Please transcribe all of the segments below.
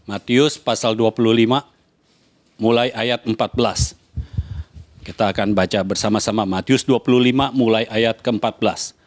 Matius pasal 25 mulai ayat 14. Kita akan baca bersama-sama Matius 25 mulai ayat ke-14.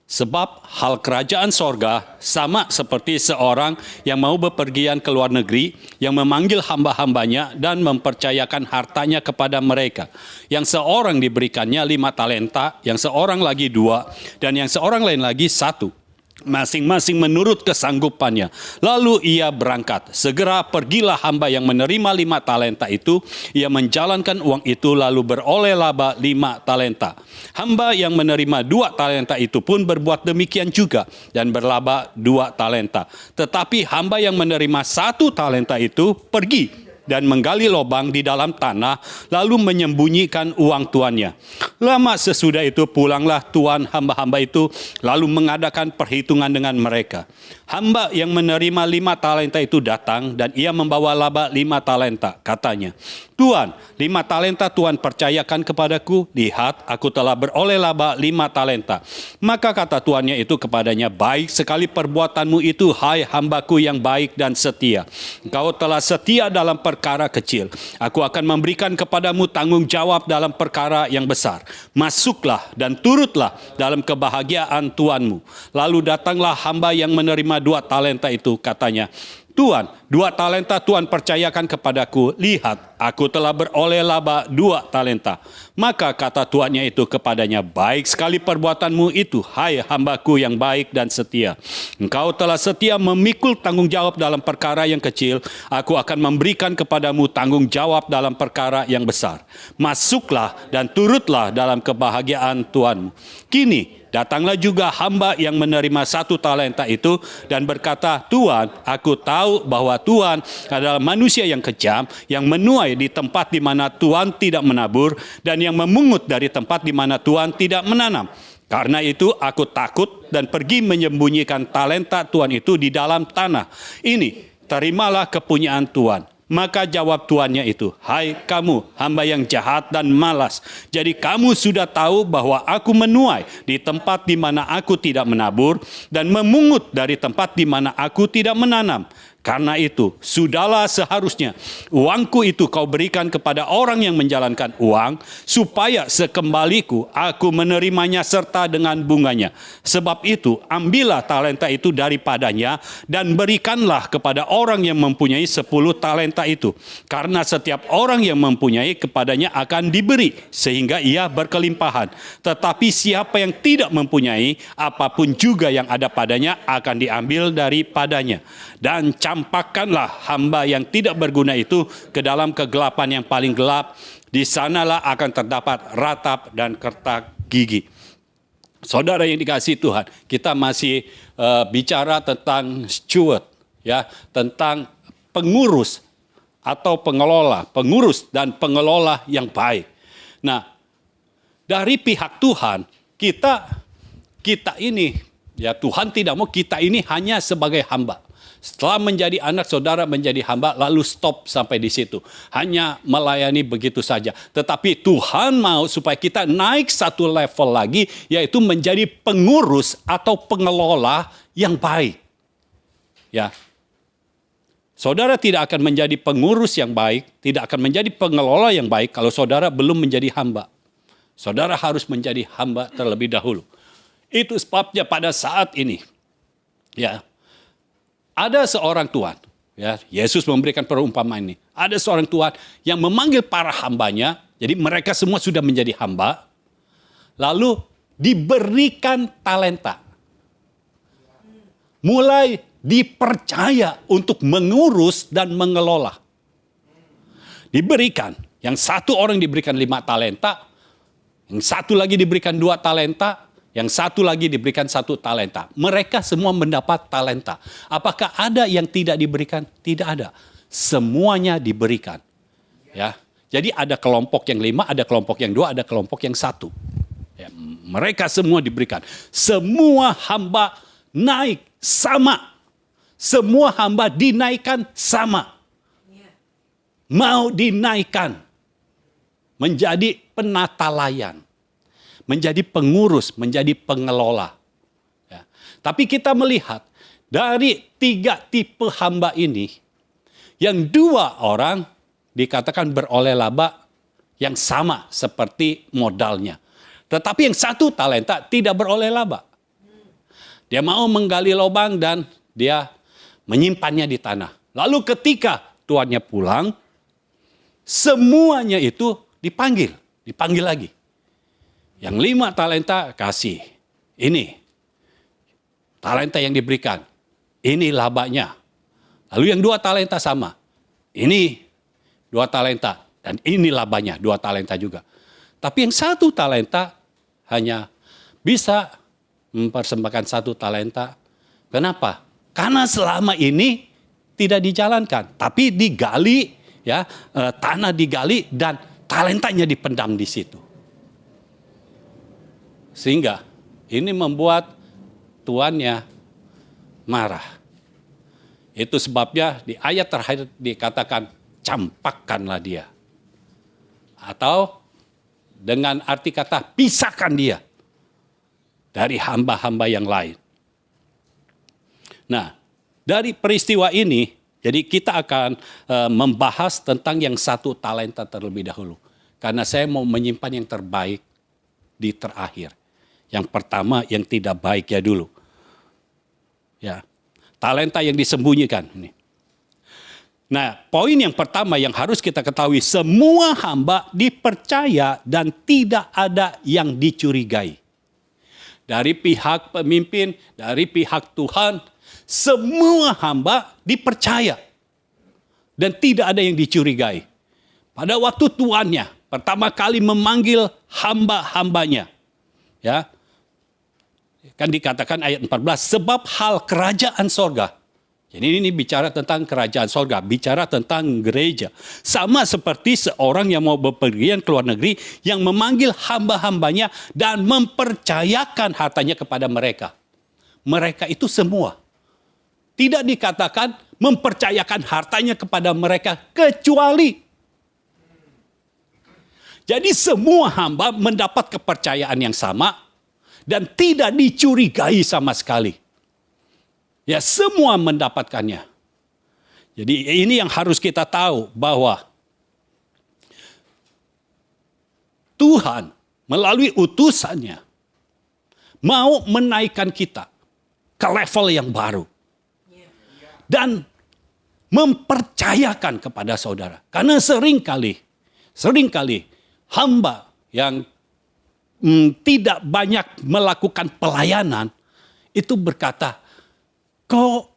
Sebab hal kerajaan sorga sama seperti seorang yang mau bepergian ke luar negeri, yang memanggil hamba-hambanya dan mempercayakan hartanya kepada mereka. Yang seorang diberikannya 5 talenta, yang seorang lagi 2, dan yang seorang lain lagi 1. Masing-masing menurut kesanggupannya. Lalu ia berangkat. Segera pergilah hamba yang menerima 5 talenta itu. Ia menjalankan uang itu lalu beroleh laba 5 talenta. Hamba yang menerima 2 talenta itu pun berbuat demikian juga dan berlaba 2 talenta. Tetapi hamba yang menerima 1 talenta itu pergi dan menggali lubang di dalam tanah, lalu menyembunyikan uang tuannya. Lama sesudah itu pulanglah tuan hamba-hamba itu, lalu mengadakan perhitungan dengan mereka. Hamba yang menerima 5 talenta itu datang, dan ia membawa laba 5 talenta. Katanya, Tuan, 5 talenta Tuan percayakan kepadaku, lihat aku telah beroleh laba 5 talenta. Maka kata tuannya itu kepadanya, baik sekali perbuatanmu itu, hai hambaku yang baik dan setia. Engkau telah setia dalam perkara kecil. Aku akan memberikan kepadamu tanggung jawab dalam perkara yang besar. Masuklah dan turutlah dalam kebahagiaan tuanmu. Lalu datanglah hamba yang menerima 2 talenta itu, katanya, Tuan, 2 talenta Tuan percayakan kepadaku. Lihat, aku telah beroleh laba 2 talenta. Maka kata tuannya itu kepadanya, baik sekali perbuatanmu itu, hai hambaku yang baik dan setia. Engkau telah setia memikul tanggung jawab dalam perkara yang kecil. Aku akan memberikan kepadamu tanggung jawab dalam perkara yang besar. Masuklah dan turutlah dalam kebahagiaan Tuanmu. Kini, datanglah juga hamba yang menerima 1 talenta itu dan berkata, Tuan, aku tahu bahwa Tuan adalah manusia yang kejam, yang menuai di tempat di mana Tuan tidak menabur, dan yang memungut dari tempat di mana Tuan tidak menanam. Karena itu aku takut dan pergi menyembunyikan talenta Tuan itu di dalam tanah. Ini, terimalah kepunyaan Tuan. Maka jawab tuannya itu, hai kamu hamba yang jahat dan malas. Jadi kamu sudah tahu bahwa aku menuai di tempat di mana aku tidak menabur dan memungut dari tempat di mana aku tidak menanam. Karena itu, sudahlah seharusnya uangku itu kau berikan kepada orang yang menjalankan uang, supaya sekembaliku aku menerimanya serta dengan bunganya. Sebab itu, ambillah talenta itu daripadanya dan berikanlah kepada orang yang mempunyai 10 talenta itu. Karena setiap orang yang mempunyai kepadanya akan diberi, sehingga ia berkelimpahan. Tetapi siapa yang tidak mempunyai, apapun juga yang ada padanya akan diambil daripadanya. Dan campakkanlah hamba yang tidak berguna itu ke dalam kegelapan yang paling gelap. Di sanalah akan terdapat ratap dan kertak gigi. Saudara yang dikasihi Tuhan, kita masih bicara tentang steward, ya, tentang pengurus atau pengelola, pengurus dan pengelola yang baik. Nah, dari pihak Tuhan, kita ini, ya Tuhan tidak mau kita ini hanya sebagai hamba. Setelah menjadi anak, saudara menjadi hamba, lalu stop sampai di situ. Hanya melayani begitu saja. Tetapi Tuhan mau supaya kita naik 1 level lagi, yaitu menjadi pengurus atau pengelola yang baik. Ya, saudara tidak akan menjadi pengurus yang baik, tidak akan menjadi pengelola yang baik kalau saudara belum menjadi hamba. Saudara harus menjadi hamba terlebih dahulu. Itu sebabnya pada saat ini, ya, ada seorang tuan, ya, Yesus memberikan perumpamaan ini. Ada seorang tuan yang memanggil para hambanya, jadi mereka semua sudah menjadi hamba, lalu diberikan talenta. Mulai dipercaya untuk mengurus dan mengelola. Diberikan, yang 1 orang diberikan 5 talenta, yang 1 lagi diberikan 2 talenta, yang 1 lagi diberikan 1 talenta. Mereka semua mendapat talenta. Apakah ada yang tidak diberikan? Tidak ada. Semuanya diberikan. Ya. Jadi ada kelompok yang 5, ada kelompok yang 2, ada kelompok yang 1. Ya, mereka semua diberikan. Semua hamba naik sama. Semua hamba dinaikkan sama. Mau dinaikkan menjadi penata layan. Menjadi pengurus, menjadi pengelola. Ya. Tapi kita melihat dari 3 tipe hamba ini, yang 2 orang dikatakan beroleh laba yang sama seperti modalnya. Tetapi yang 1 talenta tidak beroleh laba. Dia mau menggali lubang dan dia menyimpannya di tanah. Lalu ketika tuannya pulang, semuanya itu dipanggil lagi. Yang 5 talenta kasih. Ini talenta yang diberikan. Ini labanya. Lalu yang 2 talenta sama. Ini 2 talenta. Dan ini labanya, 2 talenta juga. Tapi yang 1 talenta hanya bisa mempersembahkan 1 talenta. Kenapa? Karena selama ini tidak dijalankan. Tapi digali, ya, tanah digali dan talentanya dipendam di situ. Sehingga ini membuat tuannya marah. Itu sebabnya di ayat terakhir dikatakan campakkanlah dia. Atau dengan arti kata pisahkan dia dari hamba-hamba yang lain. Nah, dari peristiwa ini, jadi kita akan membahas tentang yang 1 talenta terlebih dahulu. Karena saya mau menyimpan yang terbaik di terakhir. Yang pertama yang tidak baik ya dulu. Ya, talenta yang disembunyikan. Nah, poin yang pertama yang harus kita ketahui, semua hamba dipercaya dan tidak ada yang dicurigai. Dari pihak pemimpin, dari pihak Tuhan, semua hamba dipercaya dan tidak ada yang dicurigai. Pada waktu tuannya pertama kali memanggil hamba-hambanya, ya, kan dikatakan ayat 14, sebab hal kerajaan sorga. Jadi ini bicara tentang kerajaan sorga, bicara tentang gereja. Sama seperti seorang yang mau bepergian ke luar negeri, yang memanggil hamba-hambanya dan mempercayakan hartanya kepada mereka. Mereka itu semua. Tidak dikatakan mempercayakan hartanya kepada mereka, kecuali. Jadi semua hamba mendapat kepercayaan yang sama, dan tidak dicurigai sama sekali. Ya, semua mendapatkannya. Jadi ini yang harus kita tahu, bahwa Tuhan melalui utusannya mau menaikkan kita ke level yang baru. Dan mempercayakan kepada saudara. Karena seringkali hamba yang tidak banyak melakukan pelayanan, itu berkata, kok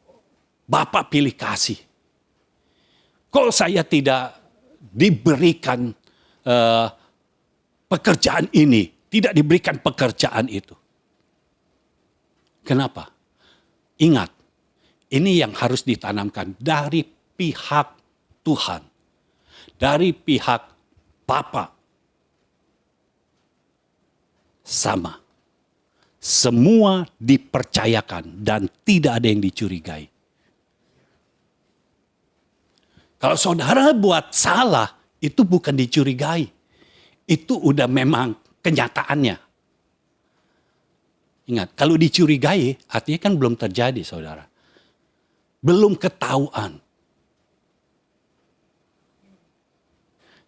Bapak pilih kasih? Kok saya tidak diberikan pekerjaan ini, tidak diberikan pekerjaan itu? Kenapa? Ingat, ini yang harus ditanamkan dari pihak Tuhan, dari pihak Bapa. Sama. Semua dipercayakan dan tidak ada yang dicurigai. Kalau saudara buat salah, itu bukan dicurigai. Itu udah memang kenyataannya. Ingat, kalau dicurigai, artinya kan belum terjadi, saudara. Belum ketahuan.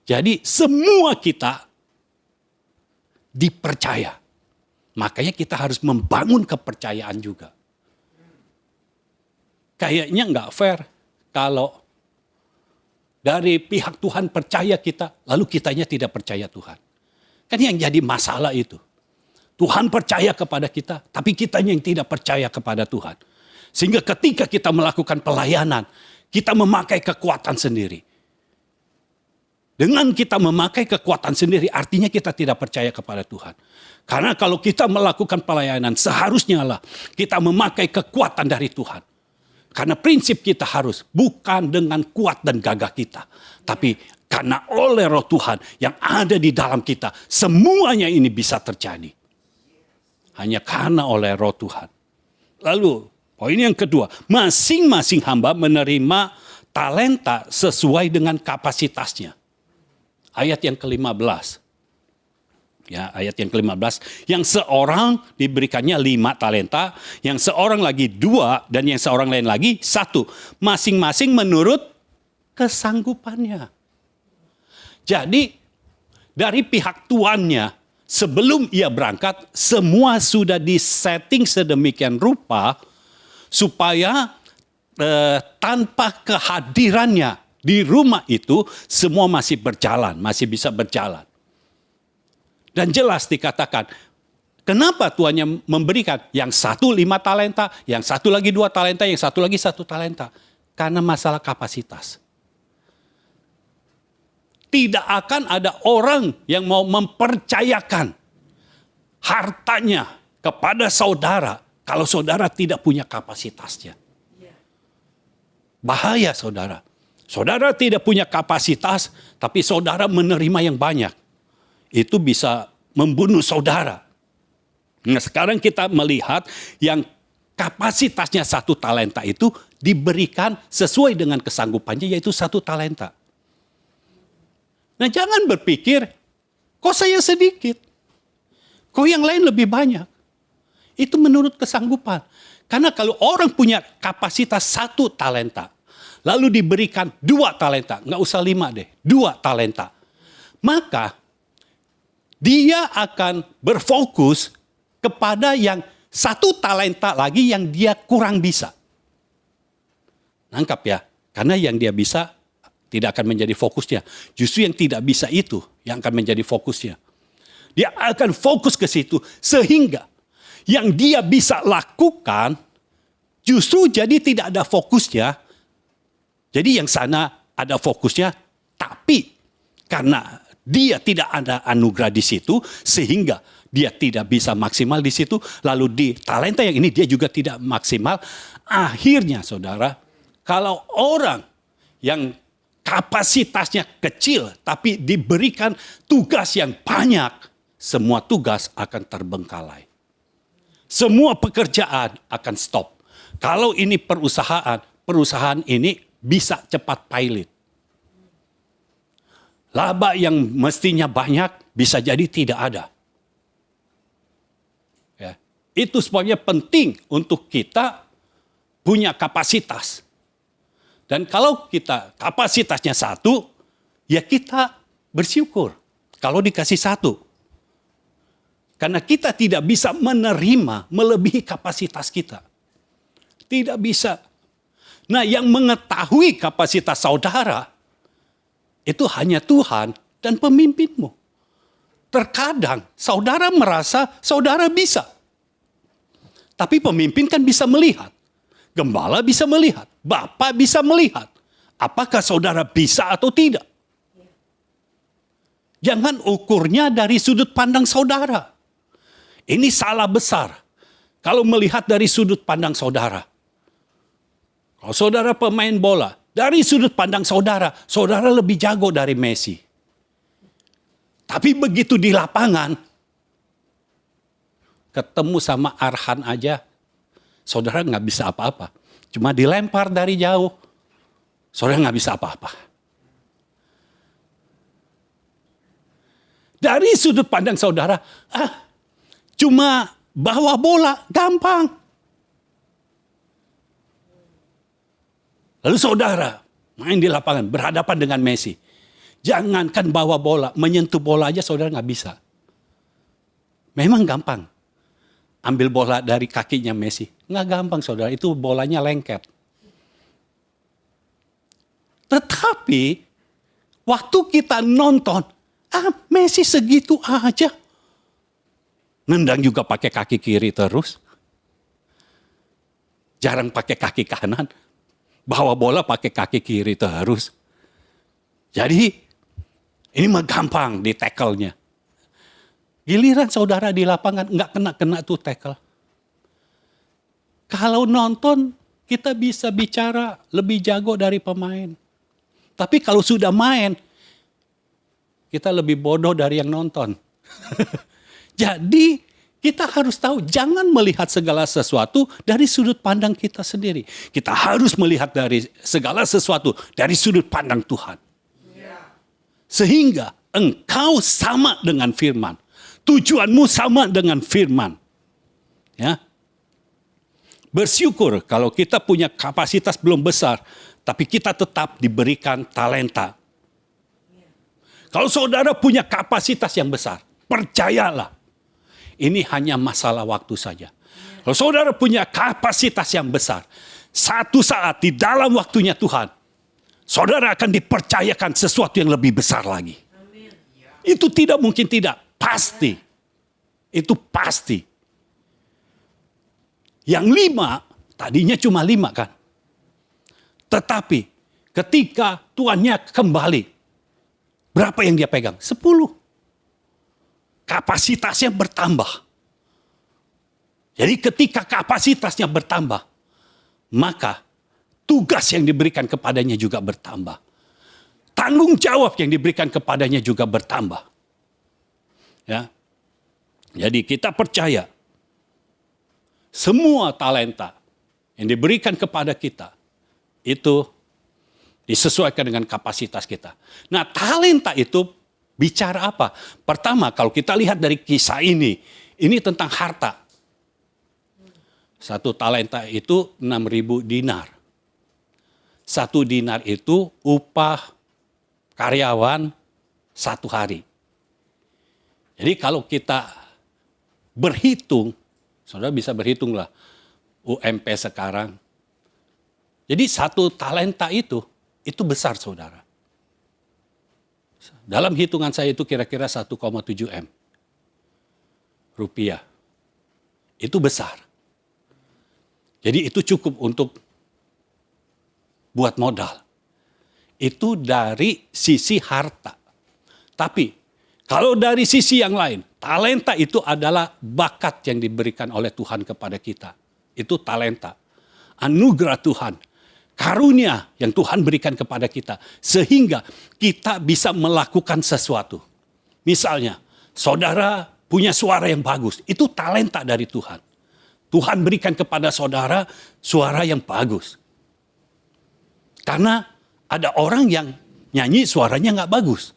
Jadi semua kita dipercaya. Makanya kita harus membangun kepercayaan juga. Kayaknya nggak fair kalau dari pihak Tuhan percaya kita, lalu kitanya tidak percaya Tuhan. Kan yang jadi masalah itu. Tuhan percaya kepada kita, tapi kitanya yang tidak percaya kepada Tuhan. Sehingga ketika kita melakukan pelayanan, kita memakai kekuatan sendiri. Dengan kita memakai kekuatan sendiri, artinya kita tidak percaya kepada Tuhan. Karena kalau kita melakukan pelayanan, seharusnya lah kita memakai kekuatan dari Tuhan. Karena prinsip kita harus bukan dengan kuat dan gagah kita. Tapi karena oleh roh Tuhan yang ada di dalam kita, semuanya ini bisa terjadi. Hanya karena oleh roh Tuhan. Lalu poin yang kedua, masing-masing hamba menerima talenta sesuai dengan kapasitasnya. Ayat yang ke-15. Ya, ayat yang ke-15, yang seorang diberikannya 5 talenta, yang seorang lagi 2, dan yang seorang lain lagi 1. Masing-masing menurut kesanggupannya. Jadi, dari pihak tuannya, sebelum ia berangkat, semua sudah disetting sedemikian rupa, supaya tanpa kehadirannya di rumah itu, semua masih berjalan, masih bisa berjalan. Dan jelas dikatakan, kenapa tuannya memberikan yang 1 5 talenta, yang 1 lagi 2 talenta, yang 1 lagi 1 talenta? Karena masalah kapasitas. Tidak akan ada orang yang mau mempercayakan hartanya kepada saudara kalau saudara tidak punya kapasitasnya. Bahaya saudara. Saudara tidak punya kapasitas, tapi saudara menerima yang banyak. Itu bisa membunuh saudara. Nah, sekarang kita melihat yang kapasitasnya 1 talenta itu diberikan sesuai dengan kesanggupannya, yaitu 1 talenta. Nah, jangan berpikir, kok saya sedikit? Kok yang lain lebih banyak? Itu menurut kesanggupan. Karena kalau orang punya kapasitas 1 talenta, lalu diberikan 2 talenta, nggak usah 5 deh, 2 talenta. Maka dia akan berfokus kepada yang 1 talenta lagi yang dia kurang bisa. Nangkap ya, karena yang dia bisa tidak akan menjadi fokusnya. Justru yang tidak bisa itu yang akan menjadi fokusnya. Dia akan fokus ke situ sehingga yang dia bisa lakukan justru jadi tidak ada fokusnya. Jadi yang sana ada fokusnya, tapi karena dia tidak ada anugerah di situ, sehingga dia tidak bisa maksimal di situ. Lalu di talenta yang ini dia juga tidak maksimal. Akhirnya saudara, kalau orang yang kapasitasnya kecil, tapi diberikan tugas yang banyak, semua tugas akan terbengkalai. Semua pekerjaan akan stop. Kalau ini perusahaan ini bisa cepat pilot. Laba yang mestinya banyak bisa jadi tidak ada. Ya. Itu sebabnya penting untuk kita punya kapasitas. Dan kalau kita kapasitasnya 1, ya kita bersyukur kalau dikasih 1. Karena kita tidak bisa menerima melebihi kapasitas kita. Tidak bisa. Nah, yang mengetahui kapasitas saudara, itu hanya Tuhan dan pemimpinmu. Terkadang saudara merasa saudara bisa. Tapi pemimpin kan bisa melihat. Gembala bisa melihat. Bapak bisa melihat. Apakah saudara bisa atau tidak? Jangan ukurnya dari sudut pandang saudara. Ini salah besar. Kalau melihat dari sudut pandang saudara. Kalau saudara pemain bola, dari sudut pandang saudara, saudara lebih jago dari Messi. Tapi begitu di lapangan, ketemu sama Arhan aja, saudara nggak bisa apa-apa. Cuma dilempar dari jauh, saudara nggak bisa apa-apa. Dari sudut pandang saudara, cuma bawa bola, gampang. Lalu saudara main di lapangan berhadapan dengan Messi. Jangankan bawa bola, menyentuh bola aja saudara nggak bisa. Memang gampang. Ambil bola dari kakinya Messi. Nggak gampang saudara, itu bolanya lengket. Tetapi waktu kita nonton, Messi segitu aja. Nendang juga pakai kaki kiri terus. Jarang pakai kaki kanan. Bawa bola pakai kaki kiri terus. Jadi ini mah gampang di tackle-nya. Giliran saudara di lapangan nggak kena tuh tackle. Kalau nonton kita bisa bicara lebih jago dari pemain. Tapi kalau sudah main kita lebih bodoh dari yang nonton. Jadi kita harus tahu, jangan melihat segala sesuatu dari sudut pandang kita sendiri. Kita harus melihat dari segala sesuatu dari sudut pandang Tuhan. Sehingga engkau sama dengan firman. tujuanmu sama dengan firman. Ya. Bersyukur kalau kita punya kapasitas belum besar, tapi kita tetap diberikan talenta. Kalau saudara punya kapasitas yang besar, percayalah, ini hanya masalah waktu saja. Kalau saudara punya kapasitas yang besar, satu saat di dalam waktunya Tuhan, saudara akan dipercayakan sesuatu yang lebih besar lagi. Itu tidak mungkin tidak, pasti. Itu pasti. Yang 5, tadinya cuma 5 kan. Tetapi ketika tuannya kembali, berapa yang dia pegang? 10. Kapasitasnya bertambah. Jadi ketika kapasitasnya bertambah, maka tugas yang diberikan kepadanya juga bertambah. Tanggung jawab yang diberikan kepadanya juga bertambah. Ya. Jadi kita percaya semua talenta yang diberikan kepada kita itu disesuaikan dengan kapasitas kita. Nah, talenta itu bicara apa? Pertama, kalau kita lihat dari kisah ini tentang harta. 1 talenta itu 6.000 dinar. 1 dinar itu upah karyawan 1 hari. Jadi kalau kita berhitung, saudara bisa berhitung lah UMP sekarang. Jadi 1 talenta itu besar saudara. Dalam hitungan saya itu kira-kira 1,7 M rupiah. Itu besar. Jadi itu cukup untuk buat modal. Itu dari sisi harta. Tapi kalau dari sisi yang lain, talenta itu adalah bakat yang diberikan oleh Tuhan kepada kita. Itu talenta. Anugerah Tuhan. Karunia yang Tuhan berikan kepada kita. Sehingga kita bisa melakukan sesuatu. Misalnya, saudara punya suara yang bagus. Itu talenta dari Tuhan. Tuhan berikan kepada saudara suara yang bagus. Karena ada orang yang nyanyi suaranya nggak bagus.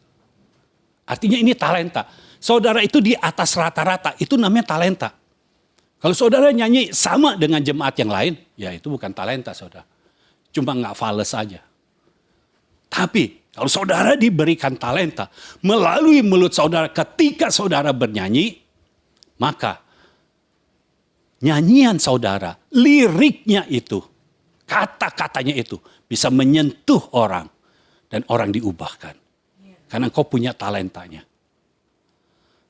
Artinya ini talenta. Saudara itu di atas rata-rata, itu namanya talenta. Kalau saudara nyanyi sama dengan jemaat yang lain, ya itu bukan talenta saudara. Cuma nggak fales saja. Tapi kalau saudara diberikan talenta melalui mulut saudara ketika saudara bernyanyi, maka nyanyian saudara, liriknya itu, kata-katanya itu bisa menyentuh orang dan orang diubahkan. Karena kau punya talentanya.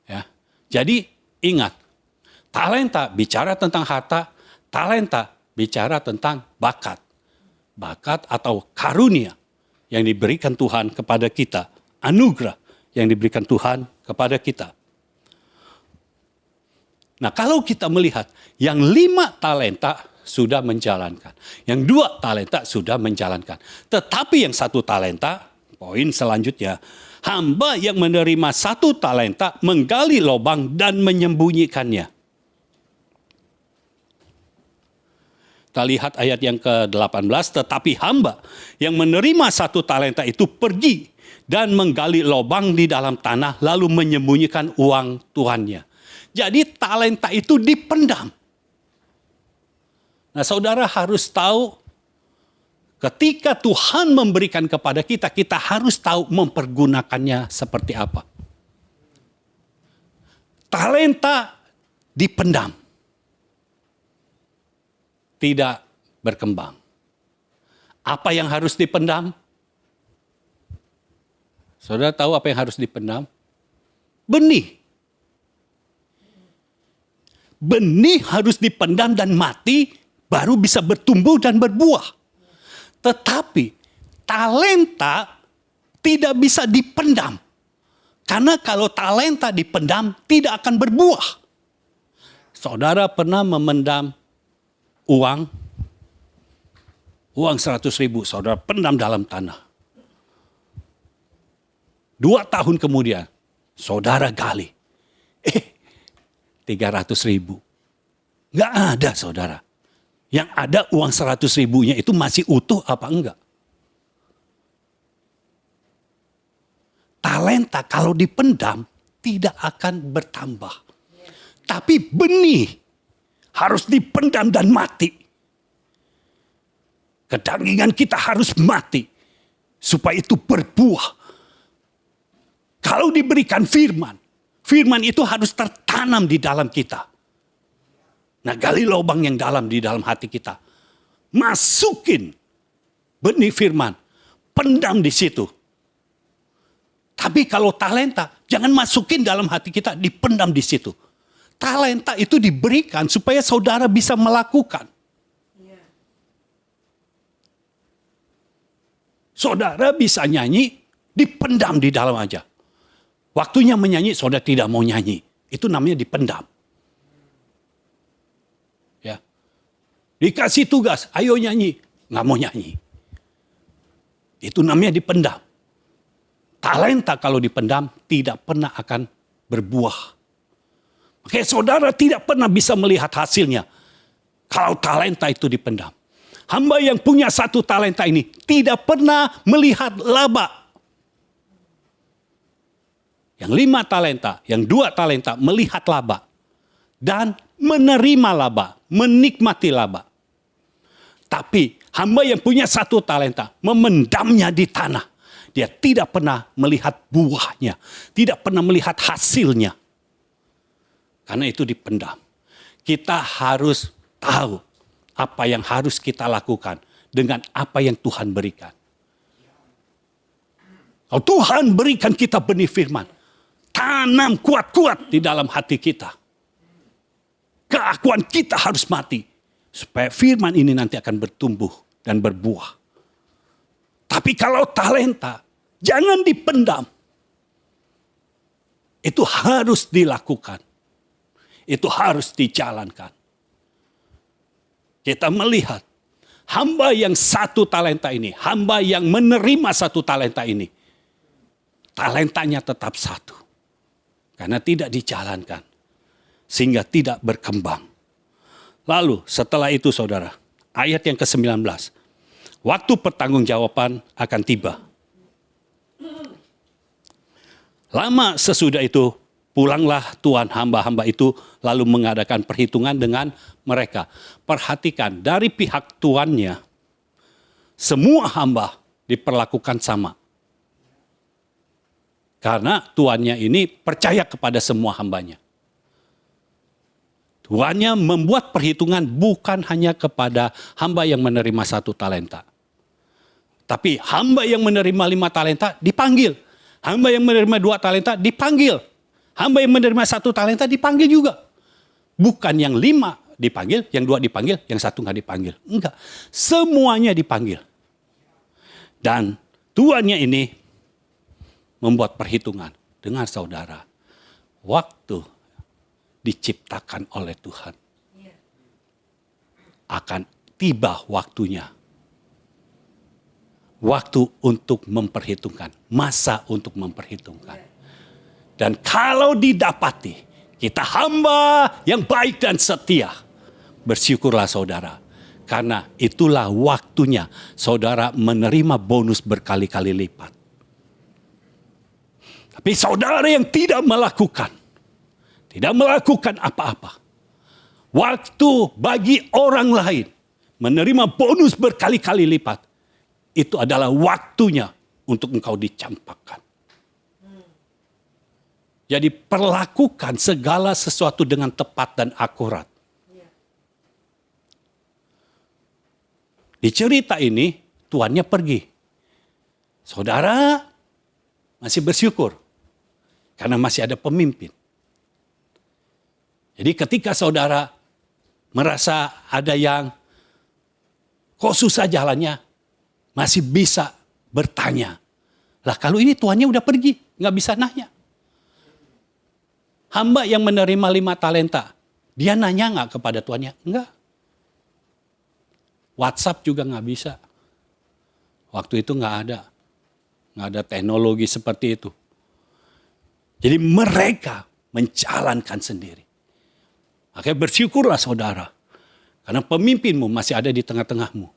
Ya. Jadi ingat, talenta bicara tentang harta, talenta bicara tentang bakat. Bakat atau karunia yang diberikan Tuhan kepada kita. Anugerah yang diberikan Tuhan kepada kita. Nah, kalau kita melihat yang 5 talenta sudah menjalankan. Yang 2 talenta sudah menjalankan. Tetapi yang 1 talenta, poin selanjutnya, hamba yang menerima 1 talenta menggali lubang dan menyembunyikannya. Kita lihat ayat yang ke-18, tetapi hamba yang menerima 1 talenta itu pergi dan menggali lubang di dalam tanah lalu menyembunyikan uang tuannya. Jadi talenta itu dipendam. Nah, saudara harus tahu ketika Tuhan memberikan kepada kita, kita harus tahu mempergunakannya seperti apa. Talenta dipendam. Tidak berkembang. Apa yang harus dipendam? Saudara tahu apa yang harus dipendam? Benih. Benih harus dipendam dan mati, baru bisa bertumbuh dan berbuah. Tetapi talenta tidak bisa dipendam. Karena kalau talenta dipendam, tidak akan berbuah. Saudara pernah memendam uang 100.000, saudara pendam dalam tanah. 2 tahun kemudian, saudara gali. 300.000. Nggak ada saudara. Yang ada uang 100.000-nya itu masih utuh apa enggak? Talenta kalau dipendam tidak akan bertambah. Tapi benih harus dipendam dan mati. Kedagingan kita harus mati supaya itu berbuah. Kalau diberikan firman, firman itu harus tertanam di dalam kita. Nah, gali lubang yang dalam di dalam hati kita. Masukin benih firman, pendam di situ. Tapi kalau talenta, jangan masukin dalam hati kita, dipendam di situ. Talenta itu diberikan supaya saudara bisa melakukan. Saudara bisa nyanyi, dipendam di dalam aja. Waktunya menyanyi, saudara tidak mau nyanyi. Itu namanya dipendam. Ya. Dikasih tugas, ayo nyanyi. Nggak mau nyanyi. Itu namanya dipendam. Talenta kalau dipendam, tidak pernah akan berbuah. Makanya saudara tidak pernah bisa melihat hasilnya. Kalau talenta itu dipendam. Hamba yang punya satu talenta ini tidak pernah melihat laba. Yang 5 talenta, yang 2 talenta melihat laba. Dan menerima laba, menikmati laba. Tapi hamba yang punya satu talenta memendamnya di tanah. Dia tidak pernah melihat buahnya, tidak pernah melihat hasilnya. Karena itu dipendam. Kita harus tahu apa yang harus kita lakukan dengan apa yang Tuhan berikan. Kalau Tuhan berikan kita benih firman, tanam kuat-kuat di dalam hati kita. Keakuan kita harus mati. Supaya firman ini nanti akan bertumbuh dan berbuah. Tapi kalau talenta, jangan dipendam. Itu harus dilakukan. Itu harus dijalankan. Kita melihat hamba yang satu talenta ini, hamba yang menerima satu talenta ini, talentanya tetap satu. Karena tidak dijalankan, sehingga tidak berkembang. Lalu setelah itu saudara, ayat yang ke-19, waktu pertanggungjawaban akan tiba. Lama sesudah itu, pulanglah tuan hamba-hamba itu lalu mengadakan perhitungan dengan mereka. Perhatikan, dari pihak tuannya, semua hamba diperlakukan sama. Karena tuannya ini percaya kepada semua hambanya. Tuannya membuat perhitungan bukan hanya kepada hamba yang menerima satu talenta. Tapi hamba yang menerima 5 talenta dipanggil. Hamba yang menerima 2 talenta dipanggil. Hamba yang menerima 1 talenta dipanggil juga. Bukan yang 5 dipanggil, yang 2 dipanggil, yang 1 nggak dipanggil. Enggak, semuanya dipanggil. Dan tuannya ini membuat perhitungan dengan saudara. Waktu diciptakan oleh Tuhan. Akan tiba waktunya. Waktu untuk memperhitungkan. Masa untuk memperhitungkan. Dan kalau didapati, kita hamba yang baik dan setia. Bersyukurlah saudara. Karena itulah waktunya saudara menerima bonus berkali-kali lipat. Tapi saudara yang tidak melakukan apa-apa. Waktu bagi orang lain menerima bonus berkali-kali lipat. Itu adalah waktunya untuk engkau dicampakkan. Jadi perlakukan segala sesuatu dengan tepat dan akurat. Di cerita ini, tuannya pergi. Saudara masih bersyukur. Karena masih ada pemimpin. Jadi ketika saudara merasa ada yang kok susah jalannya, masih bisa bertanya. Lah kalau ini tuannya udah pergi, nggak bisa nanya. Hamba yang menerima 5 talenta, dia nanya nggak kepada tuannya? Enggak. WhatsApp juga nggak bisa. Waktu itu nggak ada teknologi seperti itu. Jadi mereka menjalankan sendiri. Makanya bersyukurlah saudara. Karena pemimpinmu masih ada di tengah-tengahmu.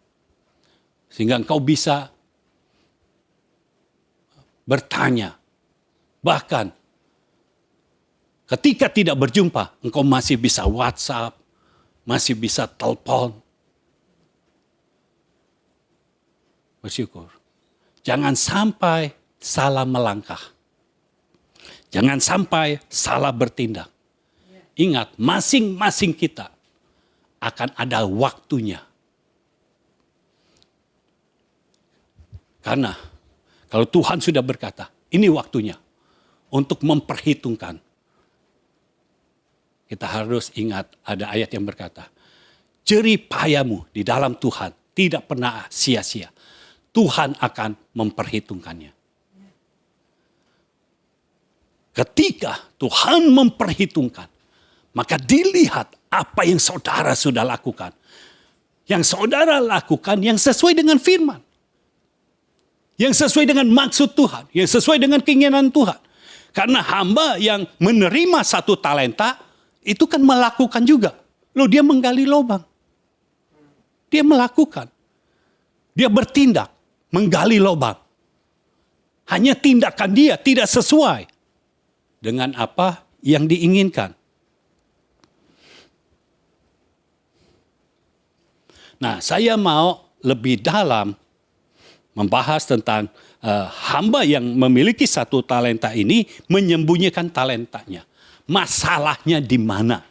Sehingga engkau bisa bertanya. Bahkan Ketika tidak berjumpa, engkau masih bisa WhatsApp, masih bisa telepon. Bersyukur. Jangan sampai salah melangkah. Jangan sampai salah bertindak. Ingat, masing-masing kita akan ada waktunya. Karena kalau Tuhan sudah berkata, ini waktunya untuk memperhitungkan. Kita harus ingat ada ayat yang berkata, jerih payamu di dalam Tuhan tidak pernah sia-sia. Tuhan akan memperhitungkannya. Ketika Tuhan memperhitungkan, maka dilihat apa yang saudara sudah lakukan. Yang saudara lakukan yang sesuai dengan firman. Yang sesuai dengan maksud Tuhan. Yang sesuai dengan keinginan Tuhan. Karena hamba yang menerima 1 talenta, itu kan melakukan juga. Loh, dia menggali lubang. Dia melakukan. Dia bertindak. Menggali lubang. Hanya tindakan dia tidak sesuai dengan apa yang diinginkan. Nah, saya mau lebih dalam membahas tentang hamba yang memiliki 1 talenta ini menyembunyikan talentanya. Masalahnya di mana?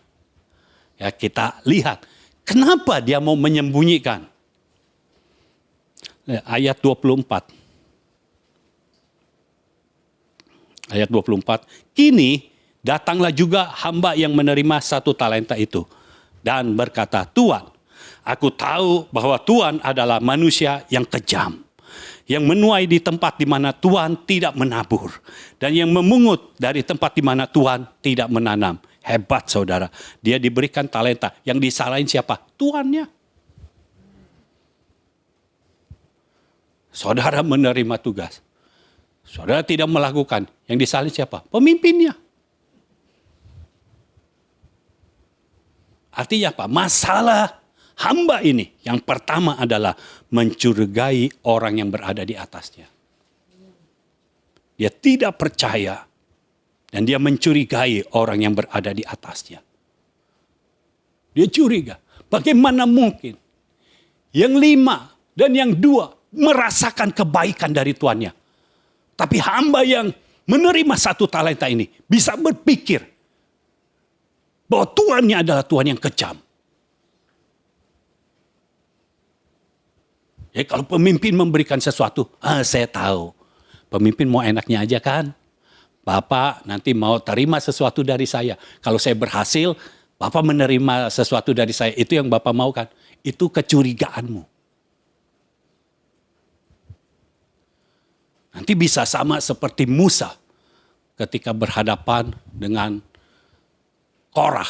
Ya, kita lihat. Kenapa dia mau menyembunyikan? Ayat 24. Ayat 24. Kini datanglah juga hamba yang menerima 1 talenta itu. Dan berkata, Tuan, aku tahu bahwa Tuhan adalah manusia yang kejam. Yang menuai di tempat di mana Tuhan tidak menabur. Dan yang memungut dari tempat di mana Tuhan tidak menanam. Hebat saudara. Dia diberikan talenta. Yang disalahin siapa? Tuannya. Saudara menerima tugas. Saudara tidak melakukan. Yang disalahin siapa? Pemimpinnya. Artinya apa? Masalah hamba ini yang pertama adalah mencurigai orang yang berada di atasnya. Dia tidak percaya dan dia mencurigai orang yang berada di atasnya. Dia curiga. Bagaimana mungkin yang 5 dan yang 2 merasakan kebaikan dari tuannya. Tapi hamba yang menerima 1 talenta ini bisa berpikir bahwa tuannya adalah Tuhan yang kejam. Ya, kalau pemimpin memberikan sesuatu, saya tahu. Pemimpin mau enaknya aja kan. Bapak nanti mau terima sesuatu dari saya. Kalau saya berhasil, Bapak menerima sesuatu dari saya. Itu yang Bapak mau kan. Itu kecurigaanmu. Nanti bisa sama seperti Musa ketika berhadapan dengan Korah,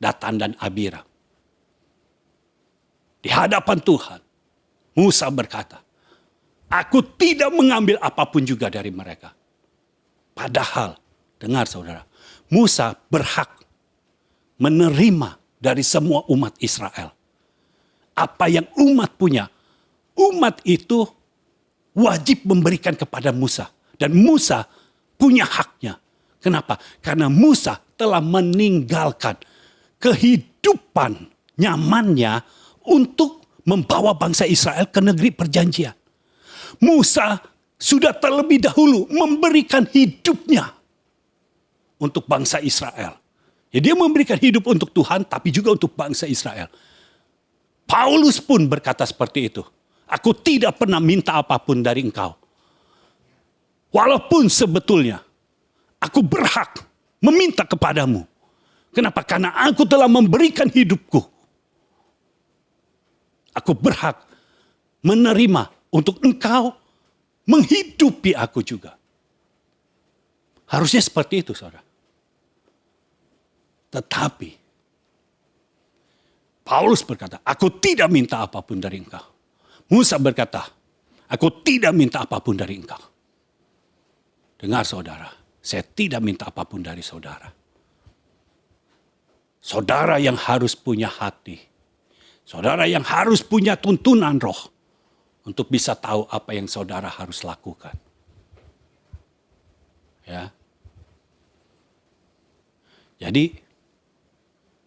Datan dan Abiram. Di hadapan Tuhan, Musa berkata, aku tidak mengambil apapun juga dari mereka. Padahal, dengar saudara, Musa berhak menerima dari semua umat Israel. Apa yang umat punya, umat itu wajib memberikan kepada Musa. Dan Musa punya haknya. Kenapa? Karena Musa telah meninggalkan kehidupan nyamannya untuk membawa bangsa Israel ke negeri perjanjian. Musa sudah terlebih dahulu memberikan hidupnya untuk bangsa Israel. Ya, dia memberikan hidup untuk Tuhan tapi juga untuk bangsa Israel. Paulus pun berkata seperti itu. Aku tidak pernah minta apapun dari engkau. Walaupun sebetulnya aku berhak meminta kepadamu. Kenapa? Karena aku telah memberikan hidupku. Aku berhak menerima untuk engkau menghidupi aku juga. Harusnya seperti itu, saudara. Tetapi Paulus berkata, aku tidak minta apapun dari engkau. Musa berkata, aku tidak minta apapun dari engkau. Dengar saudara, saya tidak minta apapun dari saudara. Saudara yang harus punya hati. Saudara yang harus punya tuntunan roh. Untuk bisa tahu apa yang saudara harus lakukan. Ya. Jadi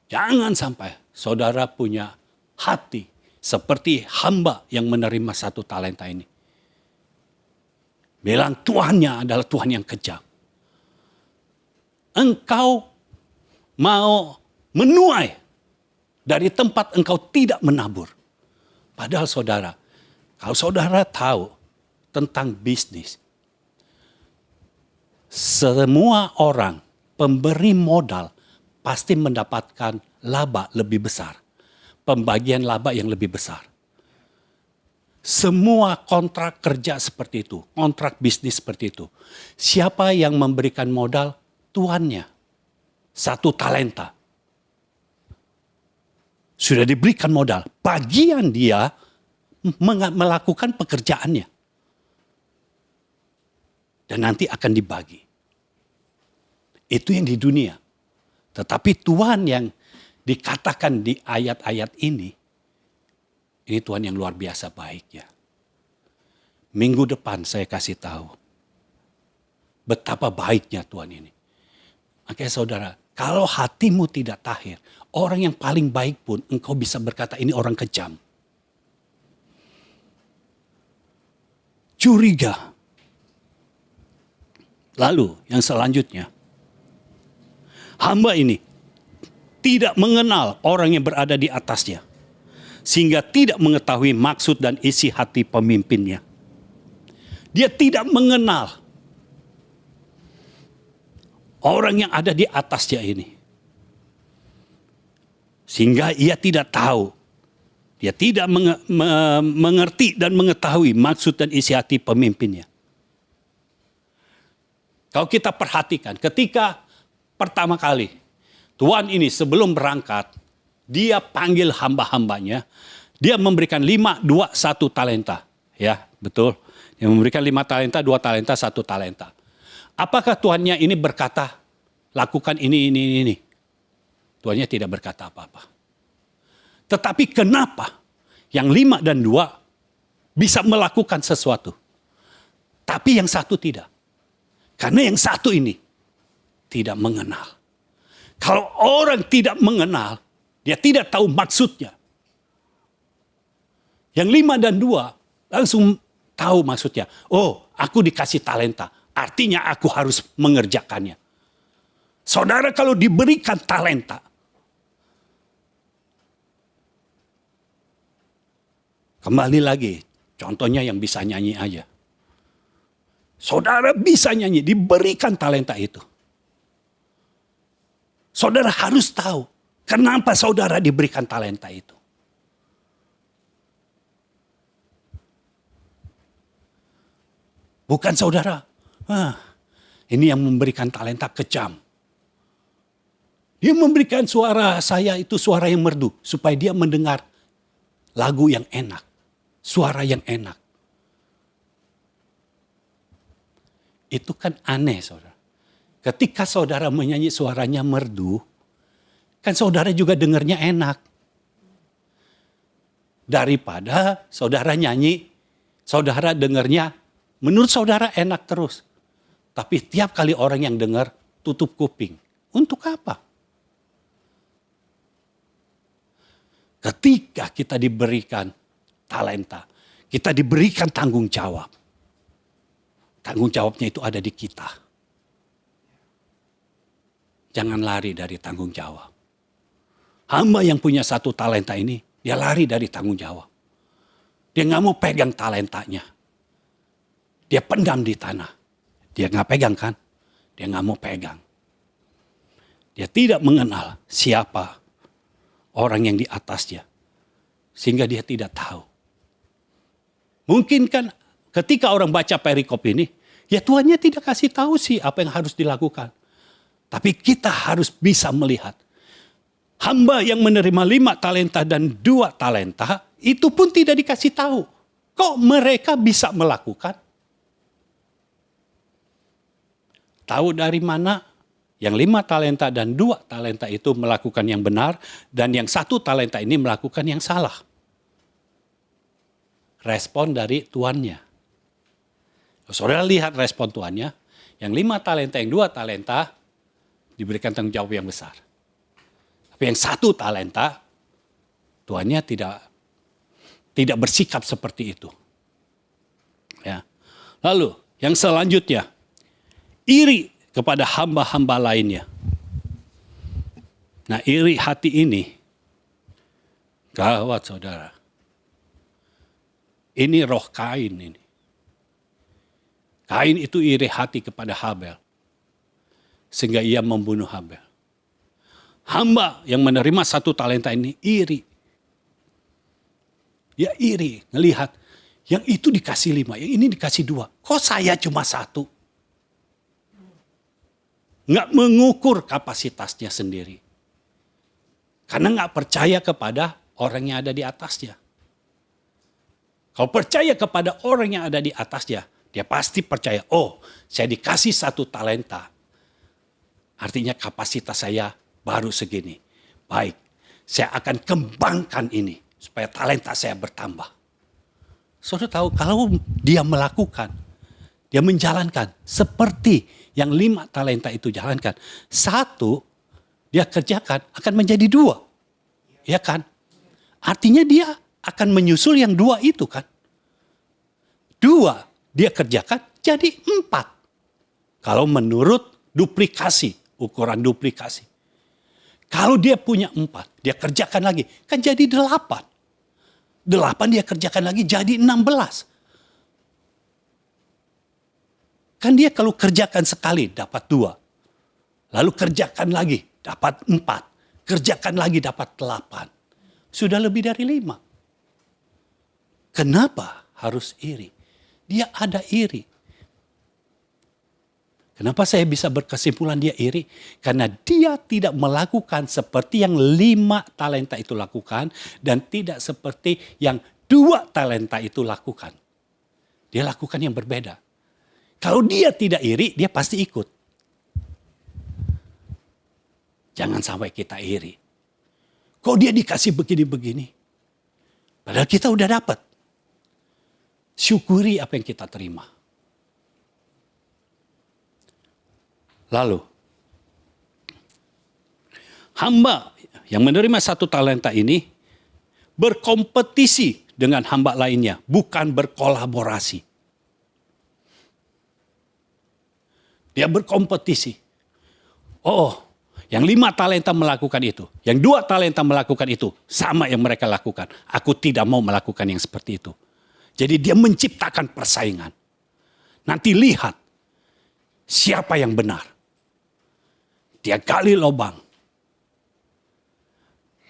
jangan sampai saudara punya hati seperti hamba yang menerima 1 talenta ini. Bilang Tuhannya adalah Tuhan yang kejam. Engkau mau menuai dari tempat engkau tidak menabur. Padahal saudara, kalau saudara tahu tentang bisnis, semua orang pemberi modal pasti mendapatkan laba lebih besar. Pembagian laba yang lebih besar. Semua kontrak kerja seperti itu, kontrak bisnis seperti itu. Siapa yang memberikan modal? Tuannya. 1 talenta. Sudah diberikan modal. Bagian dia melakukan pekerjaannya. Dan nanti akan dibagi. Itu yang di dunia. Tetapi Tuhan yang dikatakan di ayat-ayat ini Tuhan yang luar biasa baiknya. Minggu depan saya kasih tahu betapa baiknya Tuhan ini. Makanya saudara, kalau hatimu tidak tahir, orang yang paling baik pun engkau bisa berkata ini orang kejam. Curiga. Lalu yang selanjutnya, hamba ini tidak mengenal orang yang berada di atasnya, sehingga tidak mengetahui maksud dan isi hati pemimpinnya. Dia tidak mengenal orang yang ada di atasnya ini. Sehingga ia tidak tahu. Dia tidak mengerti dan mengetahui maksud dan isi hati pemimpinnya. Kalau kita perhatikan, ketika pertama kali Tuhan ini sebelum berangkat, dia panggil hamba-hambanya, dia memberikan 5, 2, 1 talenta. Ya, betul. Dia memberikan 5 talenta, 2 talenta, 1 talenta. Apakah tuannya ini berkata, lakukan ini. Tuannya tidak berkata apa-apa. Tetapi kenapa yang 5 dan 2 bisa melakukan sesuatu, tapi yang 1 tidak? Karena yang 1 ini tidak mengenal. Kalau orang tidak mengenal, dia tidak tahu maksudnya. Yang 5 dan 2 langsung tahu maksudnya. Oh, aku dikasih talenta. Artinya aku harus mengerjakannya. Saudara kalau diberikan talenta, kembali lagi, contohnya yang bisa nyanyi aja. Saudara bisa nyanyi, diberikan talenta itu. Saudara harus tahu kenapa saudara diberikan talenta itu. Bukan saudara, ini yang memberikan talenta kejam. Dia memberikan suara saya itu suara yang merdu. Supaya dia mendengar lagu yang enak. Suara yang enak. Itu kan aneh saudara. Ketika saudara menyanyi suaranya merdu, kan saudara juga dengarnya enak. Daripada saudara nyanyi, saudara dengarnya menurut saudara enak terus. Tapi tiap kali orang yang dengar tutup kuping. Untuk apa? Ketika kita diberikan talenta, kita diberikan tanggung jawab. Tanggung jawabnya itu ada di kita. Jangan lari dari tanggung jawab. Hamba yang punya 1 talenta ini, dia lari dari tanggung jawab. Dia gak mau pegang talentanya. Dia pendam di tanah. Dia gak pegang kan? Dia gak mau pegang. Dia tidak mengenal siapa orang yang di atasnya. Sehingga dia tidak tahu. Mungkin kan ketika orang baca perikop ini, ya Tuhannya tidak kasih tahu sih apa yang harus dilakukan. Tapi kita harus bisa melihat. Hamba yang menerima 5 talenta dan 2 talenta, itu pun tidak dikasih tahu. Kok mereka bisa melakukan? Tahu dari mana? Yang 5 talenta dan 2 talenta itu melakukan yang benar, dan yang 1 talenta ini melakukan yang salah. Respon dari tuannya. Saudara lihat respon tuannya, yang 5 talenta, yang 2 talenta, diberikan tanggung jawab yang besar. Tapi yang satu talenta, tuannya tidak bersikap seperti itu. Ya. Lalu yang selanjutnya, iri kepada hamba-hamba lainnya. Nah, iri hati ini gawat, saudara. Ini roh Kain ini. Kain itu iri hati kepada Habel. Sehingga ia membunuh Habel. Hamba yang menerima 1 talenta ini iri. Dia iri, ngelihat yang itu dikasih 5, yang ini dikasih 2. Kok saya cuma 1? Nggak mengukur kapasitasnya sendiri. Karena nggak percaya kepada orang yang ada di atasnya. Kalau percaya kepada orang yang ada di atasnya, dia pasti percaya, oh saya dikasih 1 talenta. Artinya kapasitas saya baru segini. Baik, saya akan kembangkan ini supaya talenta saya bertambah. Saudara tahu kalau dia melakukan, dia menjalankan seperti yang 5 talenta itu jalankan. 1 dia kerjakan akan menjadi 2. Ya kan? Artinya dia akan menyusul yang 2 itu kan. 2 dia kerjakan jadi 4. Kalau menurut duplikasi, ukuran duplikasi. Kalau dia punya 4, dia kerjakan lagi, kan jadi 8. 8 dia kerjakan lagi jadi 16. Kan dia kalau kerjakan sekali dapat 2. Lalu kerjakan lagi dapat 4. Kerjakan lagi dapat 8. Sudah lebih dari 5. Kenapa harus iri? Dia ada iri. Kenapa saya bisa berkesimpulan dia iri? Karena dia tidak melakukan seperti yang 5 talenta itu lakukan. Dan tidak seperti yang 2 talenta itu lakukan. Dia lakukan yang berbeda. Kalau dia tidak iri, dia pasti ikut. Jangan sampai kita iri. Kok dia dikasih begini-begini? Padahal kita udah dapat. Syukuri apa yang kita terima. Lalu, hamba yang menerima 1 talenta ini berkompetisi dengan hamba lainnya, bukan berkolaborasi. Dia berkompetisi. Oh, yang 5 talenta melakukan itu, yang 2 talenta melakukan itu, sama yang mereka lakukan. Aku tidak mau melakukan yang seperti itu. Jadi dia menciptakan persaingan. Nanti lihat siapa yang benar. Dia gali lubang.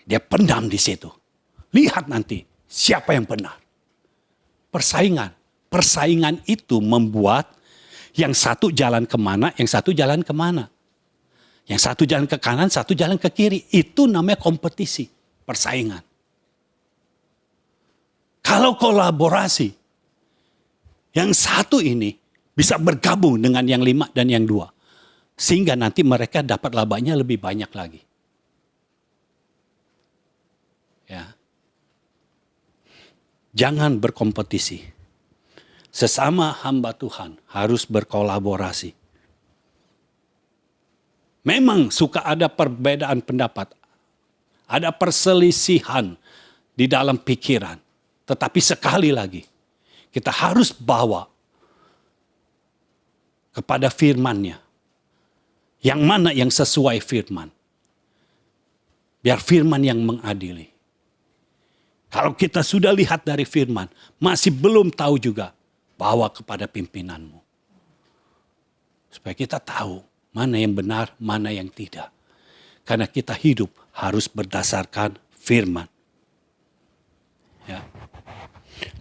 Dia pendam di situ. Lihat nanti siapa yang benar. Persaingan. Persaingan itu membuat yang satu jalan kemana, yang satu jalan kemana. Yang satu jalan ke kanan, satu jalan ke kiri. Itu namanya kompetisi. Persaingan. Kalau kolaborasi, yang satu ini bisa bergabung dengan yang 5 dan yang 2. Sehingga nanti mereka dapat labanya lebih banyak lagi. Ya. Jangan berkompetisi. Sesama hamba Tuhan harus berkolaborasi. Memang suka ada perbedaan pendapat. Ada perselisihan di dalam pikiran. Tetapi sekali lagi, kita harus bawa kepada firman-Nya. Yang mana yang sesuai firman. Biar firman yang mengadili. Kalau kita sudah lihat dari firman, masih belum tahu juga, bawa kepada pimpinanmu. Supaya kita tahu mana yang benar, mana yang tidak. Karena kita hidup harus berdasarkan firman. Ya.